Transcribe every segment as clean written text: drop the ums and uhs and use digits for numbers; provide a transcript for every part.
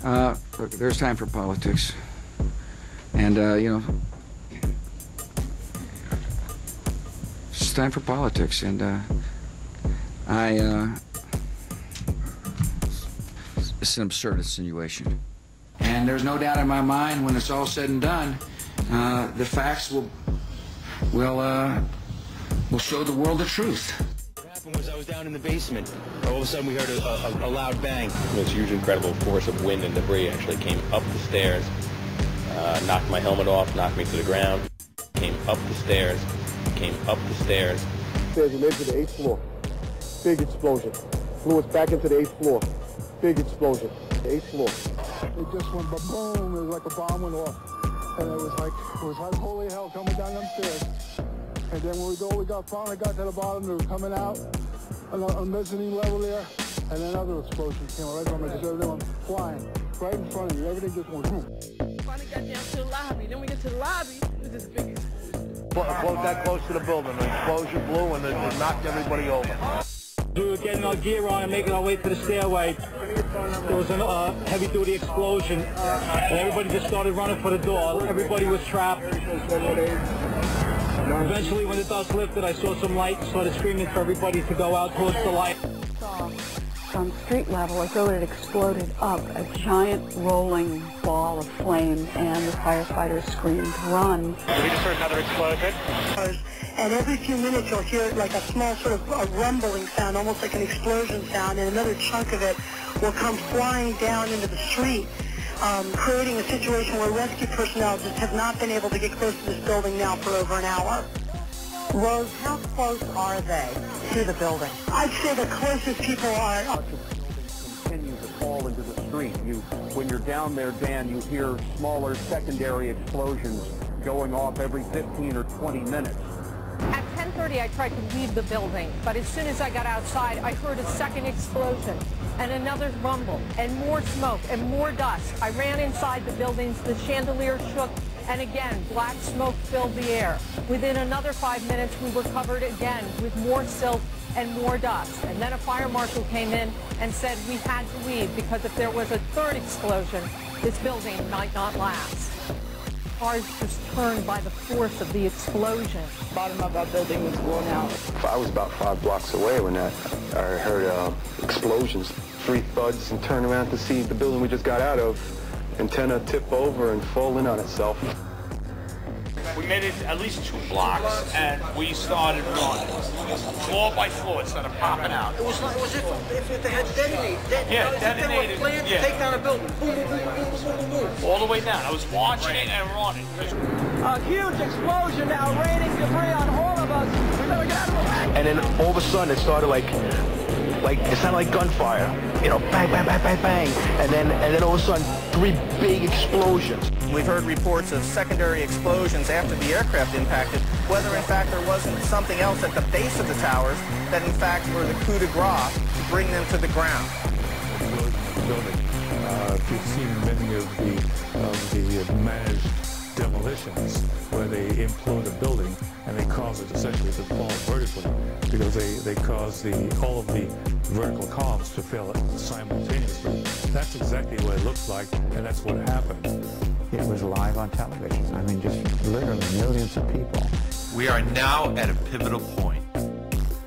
Look, there's time for politics. And, you know, it's time for politics. And, it's an absurd insinuation. And there's no doubt in my mind when it's all said and done, the facts will show the world the truth. What happened was I was down in the basement. All of a sudden we heard a loud bang. This huge incredible force of wind and debris actually came up the stairs, knocked my helmet off, knocked me to the ground, came up the stairs, came up the stairs. Stairs and into the 8th floor. Big explosion. Flew us back into the 8th floor. Big explosion. The 8th floor. It just went boom. It was like a bomb went off. And it was like holy hell coming down them stairs. And then when we finally got to the bottom, they were coming out on a mezzanine level there, and then another explosion came right from it, just everyone flying right in front of you. Everything just went boom. Finally got down to the lobby. Then we get to the lobby, it was this big explosion. Close that close to the building. The explosion blew and it knocked everybody over. We were getting our gear on and making our way to the stairway. There was a heavy-duty explosion, and everybody just started running for the door. Everybody was trapped. Eventually, when the dust lifted, I saw some light and started screaming for everybody to go out towards the light. From street level, as though it had exploded up, a giant rolling ball of flame, and the firefighters screamed, "Run!" We just heard another explosion. And every few minutes you'll hear like a small sort of a rumbling sound, almost like an explosion sound, and another chunk of it will come flying down into the street, creating a situation where rescue personnel just have not been able to get close to this building now for over an hour. Rose, how close are they to the building? I'd say the closest people are... Continue to fall into the street. When you're down there, Dan, you hear smaller secondary explosions going off every 15 or 20 minutes. At 10:30, I tried to leave the building, but as soon as I got outside, I heard a second explosion and another rumble and more smoke and more dust. I ran inside the buildings, the chandelier shook, and again, black smoke filled the air. Within another 5 minutes, we were covered again with more silt and more dust. And then a fire marshal came in and said we had to leave because if there was a third explosion, this building might not last. Cars just turned by the force of the explosion. The bottom of our building was blown out. I was about 5 blocks away when I heard explosions, 3 thuds, and turned around to see the building we just got out of, antenna tip over and fall in on itself. We made it at least 2 blocks, and we started running. Floor by floor, it started popping out. It was if they had detonated. Detonated. To take down a building. Boom, boom, boom, boom, boom, boom, boom. All the way down. I was watching it and running. A huge explosion now raining debris on all of us. We better get out of the way. And then all of a sudden it started like it sounded like gunfire. You know, bang, bang, bang, bang, bang. And then all of a sudden 3 big explosions. We've heard reports of secondary explosions after the aircraft impacted, whether in fact there wasn't something else at the base of the towers that in fact were the coup de grace to bring them to the ground. We've seen many of the managed demolitions where they implode a building and they cause it essentially to fall vertically because they cause all of the vertical columns to fail simultaneously. That's exactly what it looks like, and that's what happened. It was live on television. I mean, just literally millions of people. We are now at a pivotal point.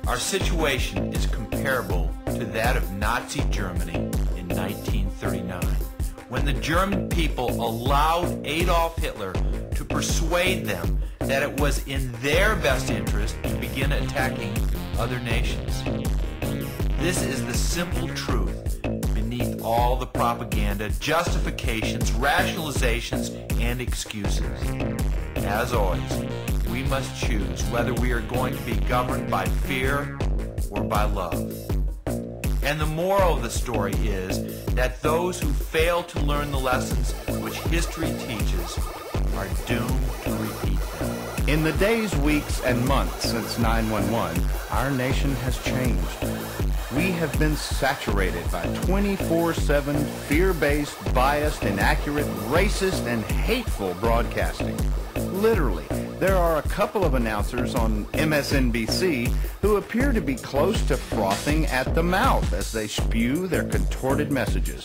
Our situation is comparable to that of Nazi Germany in 1939, when the German people allowed Adolf Hitler to persuade them that it was in their best interest to begin attacking other nations. This is the simple truth beneath all the propaganda, justifications, rationalizations, and excuses. As always, we must choose whether we are going to be governed by fear or by love. And the moral of the story is that those who fail to learn the lessons which history teaches are doomed to repeat them. In the days, weeks, and months since 9/11, our nation has changed. We have been saturated by 24/7 fear-based, biased, inaccurate, racist, and hateful broadcasting. Literally, there are a couple of announcers on MSNBC who appear to be close to frothing at the mouth as they spew their contorted messages.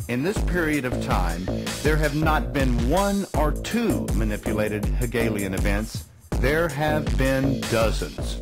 In this period of time, there have not been one or two manipulated Hegelian events. There have been dozens.